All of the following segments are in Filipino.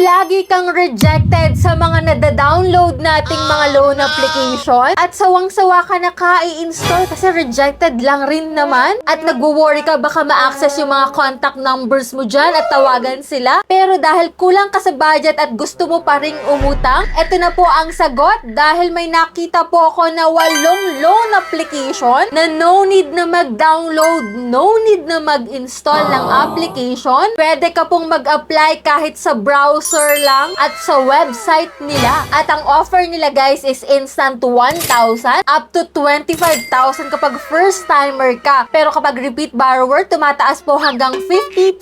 lagi kang rejected sa mga nada-download nating mga loan application at sawang-sawa ka na i-install kasi rejected lang rin naman at nagwo-worry ka baka ma-access yung mga contact numbers mo dyan at tawagan sila, pero dahil kulang ka sa budget at gusto mo pa ring umutang, eto na po ang sagot dahil may nakita po ako na 8 loan application na no need na mag-download, no need na mag-install ng application. Pwede ka pong mag-apply kahit sa browser lang at sa website nila. At ang offer nila guys is instant 1,000 up to 25,000 kapag first timer ka. Pero kapag repeat borrower, tumataas po hanggang 50,000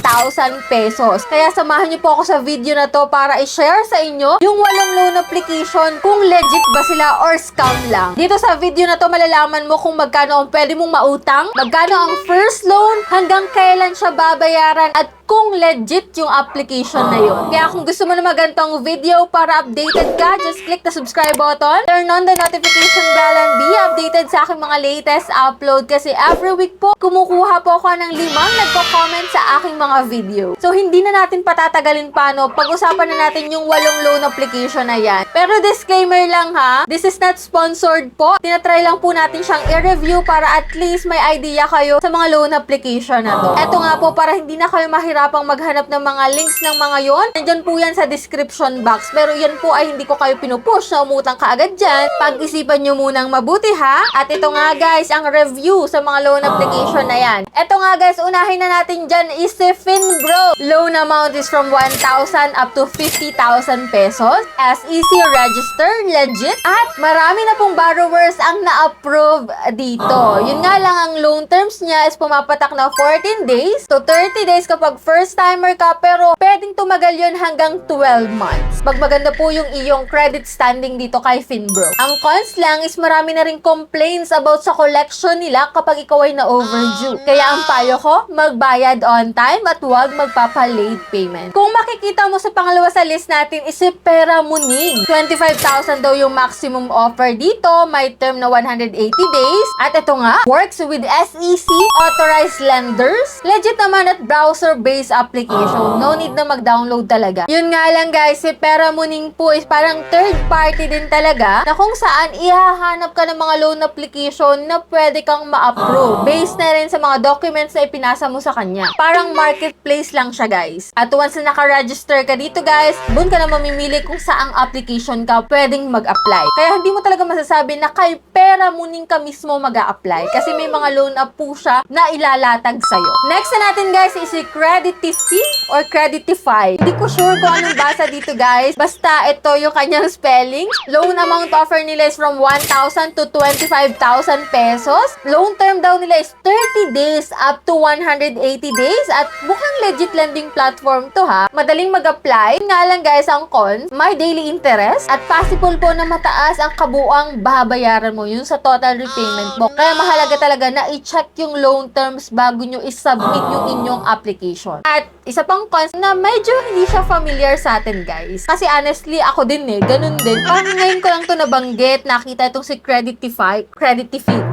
pesos. Kaya samahan niyo po ako sa video na to para i-share sa inyo yung 8 loan application kung legit ba sila or scam lang. Dito sa video na to malalaman mo kung magkano ang pwede mong mautang, magkano ang first loan, hanggang kailan siya babayaran at kung legit yung application na yun. Kaya kung gusto mo na magantong video para updated ka, just click the subscribe button, turn on the notification bell, and be updated sa aking mga latest upload kasi every week po, kumukuha po ako ng 5 nagko-comment sa aking mga video. So, hindi na natin patatagalin pa, no? Pag-usapan na natin yung 8 loan application na yan. Pero disclaimer lang ha, this is not sponsored po. Tinatry lang po natin siyang i-review para at least may idea kayo sa mga loan application na to. Eto nga po, para hindi na kayo mahirapang maghanap ng mga links ng mga yon, nandyan po yan sa description box. Pero yan po ay hindi ko kayo pinupush na umutang ka agad dyan. Pag-isipan nyo munang mabuti ha. At ito nga guys, ang review sa mga loan application na yan. Ito nga guys, unahin na natin dyan is si Finbro. Loan amount is from 1,000 up to 50,000 pesos. SEC register, legit. At marami na pong borrowers ang na-approve dito. Yun nga lang, ang loan terms niya is pumapatak na 14 days to 30 days kapag first timer ka, pero pwedeng tumagal yun hanggang 12 months. Pag maganda po yung iyong credit standing dito kay Finbro. Ang cons lang is marami na rin complaints about sa collection nila kapag ikaw ay na-overdue. Kaya ang payo ko, magbayad on time at huwag magpapa-late payment. Kung makikita mo sa pangalawa sa list natin is si Pera Muning. 25,000 daw yung maximum offer dito, may term na 180 days. At ito nga, works with SEC authorized lenders. Legit naman at browser-based application. No need na mag-download talaga. Yun nga lang guys, si Pera Muning po is parang third party din talaga na kung saan ihahanap ka ng mga loan application na pwede kang ma-approve. Based na rin sa mga documents na ipinasa mo sa kanya. Parang marketplace lang siya guys. At once na naka-register ka dito guys, doon ka na mamimili kung saang application ka pwedeng mag-apply. Kaya hindi mo talaga masasabi na kay Pera Muning ka mismo mag-a-apply. Kasi may mga loan app po siya na ilalatag sa'yo. Next na natin guys is si Creditify or Creditify. Hindi ko sure kung anong basa dito guys. Basta ito yung kanyang spelling. Loan amount offer nila is from 1,000 to 25,000 pesos. Loan term daw nila is 30 days up to 180 days. At mukhang legit lending platform to ha. Madaling mag-apply. Nga lang guys, ang cons, may daily interest at possible po na mataas ang kabuang babayaran mo yun sa total repayment mo. Kaya mahalaga talaga na i-check yung loan terms bago nyo i-submit yung inyong application. At isa pang cons na medyo hindi siya familiar sa atin guys. Kasi honestly, ako din ganun din. Parang ngayon ko lang to nabanggit, nakita itong si Creditify,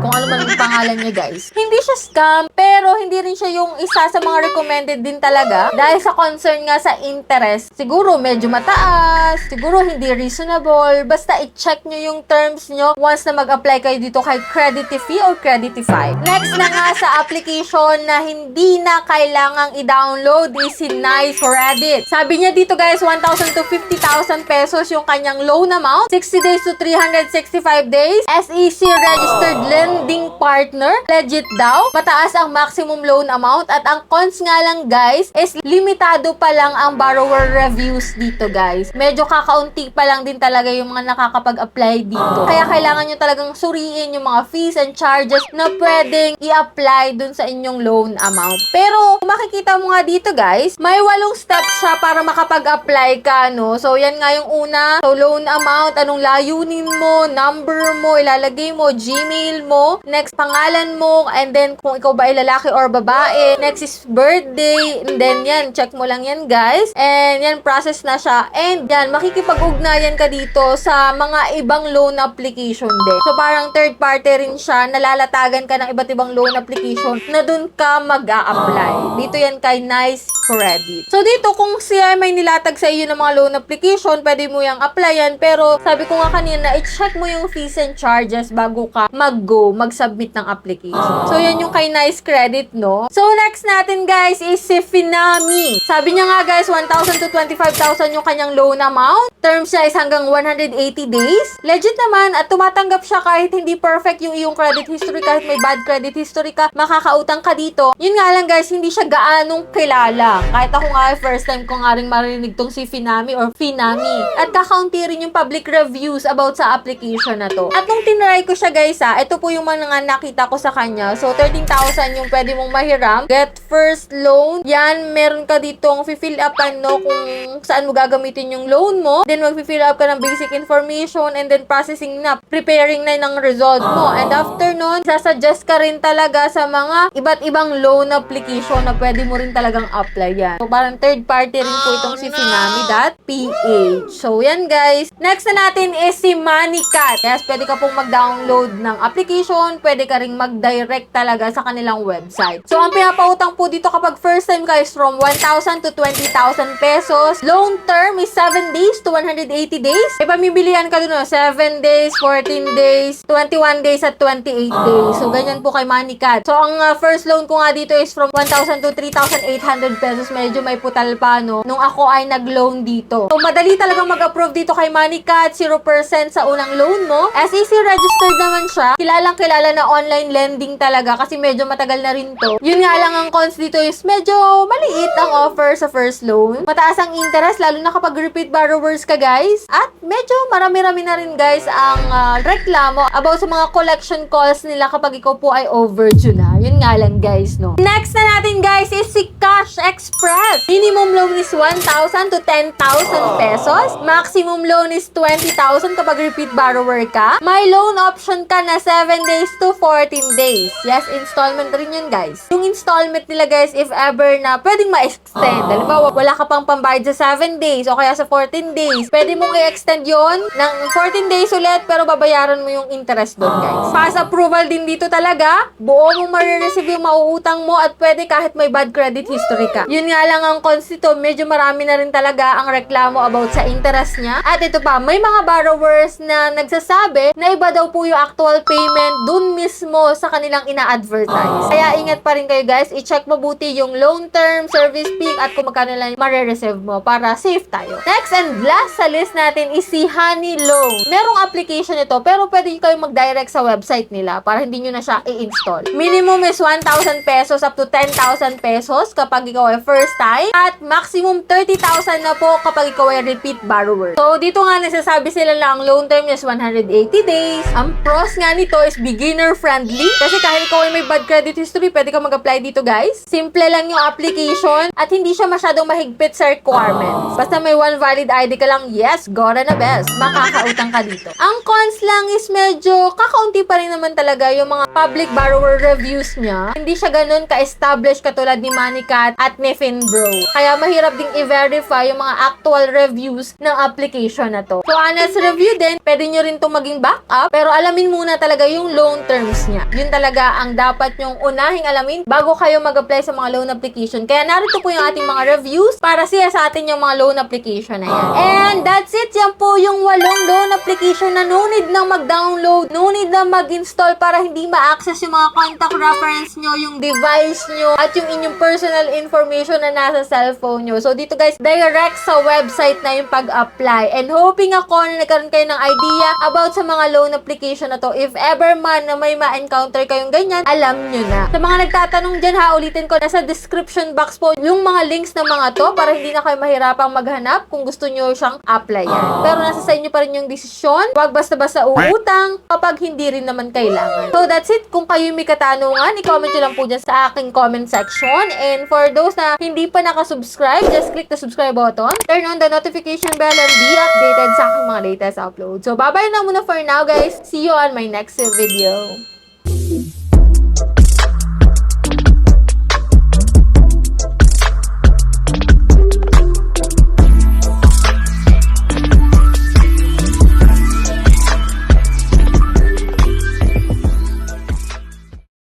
kung ano man yung pangalan niya guys. Hindi siya scam, pero hindi rin siya yung isa sa mga recommended din talaga. Dahil sa concern nga sa interest, siguro medyo mataas, siguro hindi reasonable. Basta i-check nyo yung terms nyo once na mag-apply kayo dito kay Creditify or Creditify. Next na nga sa application na hindi na kailangang i-download is si Nice Credit. Sabi niya dito guys, 1,000 to 50,000 pesos yung kanyang loan amount. 60 days to 365 days. SEC registered lending partner. Legit daw. Mataas ang maximum loan amount. At ang cons nga lang guys is limitado pa lang ang borrower reviews dito guys. Medyo kakaunti pa lang din talaga yung mga nakakapag-apply dito. Kaya kailangan nyo talagang suriin yung mga fees and charges na pwedeng i-apply dun sa inyong loan amount. Pero kung makikita mo nga dito guys, may 8 steps siya para makapag-apply ka, no? So, yan nga yung una. So, loan amount, anong layunin mo, number mo, ilalagay mo, Gmail mo, next, pangalan mo, and then, kung ikaw ba ay lalaki or babae, next is birthday, and then, yan, check mo lang yan, guys. And, yan, process na siya. And, yan, makikipag-ugnayan ka dito sa mga ibang loan application din. So, parang third party rin siya, nalalatagan ka ng iba't ibang loan application na dun ka mag-a-apply. Dito yan kay Nice Credit. So dito, kung siya may nilatag sa iyo ng mga loan application, pwede mo yung applyan. Pero sabi ko nga kanina, i-check mo yung fees and charges bago ka mag-submit ng application. So yan yung kay Nice Credit, no? So next natin guys is si Finami. Sabi niya nga guys, 1,000 to 25,000 yung kanyang loan amount. Terms niya is hanggang 180 days. Legit naman at tumatanggap siya kahit hindi perfect yung iyong credit history, kahit may bad credit history ka, makakautang ka dito. Yun nga lang guys, hindi siya gaanong kilala. Kahit ako nga, first time ko nga rin marinig tong si Finami or Finami. At kakaunti rin yung public reviews about sa application na to. At nung tinry ko siya guys ito po yung mga nakita ko sa kanya. So 13,000 yung pwede mong mahiram. Get first loan. Yan, meron ka ditong fill up kung saan mo gagamitin yung loan mo. Then mag-fill up ka ng basic information and then processing na, preparing na ng result mo. And after nun, sasuggest ka rin talaga sa mga iba't ibang loan application na pwede mo rin talagang apply yan. So, parang third party rin po itong si Finami.ph. So, yan guys. Next na natin is si Moneycat. Yes, pwede ka pong mag-download ng application. Pwede ka ring mag-direct talaga sa kanilang website. So, ang pinapautang po dito kapag first time ka is from 1,000 to 20,000 pesos. Loan term is 7 days to 180 days. May pamibilihan ka dun, 7 days, 14 days, 21 days, at 28 days. So, ganyan po kay Moneycat. So, ang first loan ko nga dito is from 1,000 to 3,800 pesos. Medyo may putal pa, no? Nung ako ay nag-loan dito. So, madali talagang mag-approve dito kay Moneycat. 0% sa unang loan mo. SEC registered naman siya. Kilalang-kilala na online lending talaga kasi medyo matagal na rin to. Yun nga lang ang cons dito is medyo maliit ang offer sa first loan. Mataas ang interest, lalo na kapag repeat borrowers ka, guys. At medyo marami-rami na rin, guys, ang reklamo about sa mga collection calls nila kapag ikaw po ay overdue na. Yun nga lang, guys, no? Next na natin, guys, is si Cash Express. Minimum loan is 1,000 to 10,000 pesos. Maximum loan is 20,000 kapag repeat borrower ka. May loan option ka na 7 days to 14 days. Yes, installment rin yun, guys. Yung installment nila, guys, if ever na pwedeng ma-extend. Halimbawa, wala ka pang pambayad sa 7 days o kaya sa 14 days. Pwede mong i-extend yon ng 14 days ulit pero babayaran mo yung interest doon, guys. Pass approval din dito talaga. Buo mong marireceive yung mauutang mo at pwede kahit may bad credit history ka. Yun nga lang ang cons nito, medyo marami na rin talaga ang reklamo about sa interest niya. At ito pa, may mga borrowers na nagsasabi na iba daw po yung actual payment dun mismo sa kanilang ina-advertise. Kaya ingat pa rin kayo, guys. I-check mabuti yung loan term, service fee, at kung magkano lang marireceive mo para safe tayo. Next and last sa list natin is si Honey Loan. Merong application ito pero pwede kayong mag-direct sa website nila para hindi nyo na siya i-install. Minimum is 1,000 pesos up to 10,000 pesos kapag ikaw ay first time at maximum 30,000 na po kapag ikaw ay repeat borrower. So, dito nga nasasabi sila na ang loan term is 180 days. Ang pros nga nito is beginner friendly kasi kahit ikaw ay may bad credit history, pwede ka mag-apply dito, guys. Simple lang yung application at hindi siya masyadong mahigpit sa requirements. Basta may one valid ID ka lang, yes, gora na best. Makakautang ka dito. Ang cons lang is medyo kakaunti pa rin naman talaga yung mga public borrower reviews niya. Hindi siya ganun ka-establish katulad ni Moneycat at ni Finbro. Kaya mahirap ding i-verify yung mga actual reviews ng application na to. So, honest review din, pwede nyo rin itong maging backup, pero alamin muna talaga yung loan terms niya. Yun talaga ang dapat nyong unahing alamin bago kayo mag-apply sa mga loan application. Kaya narito po yung ating mga reviews para siya sa atin yung mga loan application na yan. And that's it. Yan po yung 8 loan application na no need na mag-download, no need na mag-install para hindi ma-access yung mga contact reference nyo, yung device nyo, at yung inyong personal information na nasa cellphone nyo. So, dito guys, direct sa website na yung pag-apply. And hoping ako na nagkaroon kayo ng idea about sa mga loan application na to. If ever man na may ma-encounter kayong ganyan, alam nyo na. Sa mga nagtatanong dyan, ulitin ko, nasa description box po yung mga links ng mga to para hindi na kayo mahirapang maghanap kung gusto nyo siyang applyan. Pero nasa sa inyo pa rin yung desisyon. Huwag basta-basta uutang kapag hindi rin naman kailangan. So, that's it. Kung kayo may katanungan, i-comment nyo lang po dyan sa aking comment section. And for those na hindi pa nakasubscribe, just click the subscribe button, turn on the notification bell, and be updated sa aking mga latest uploads. So, bye-bye na muna for now, guys. See you on my next video.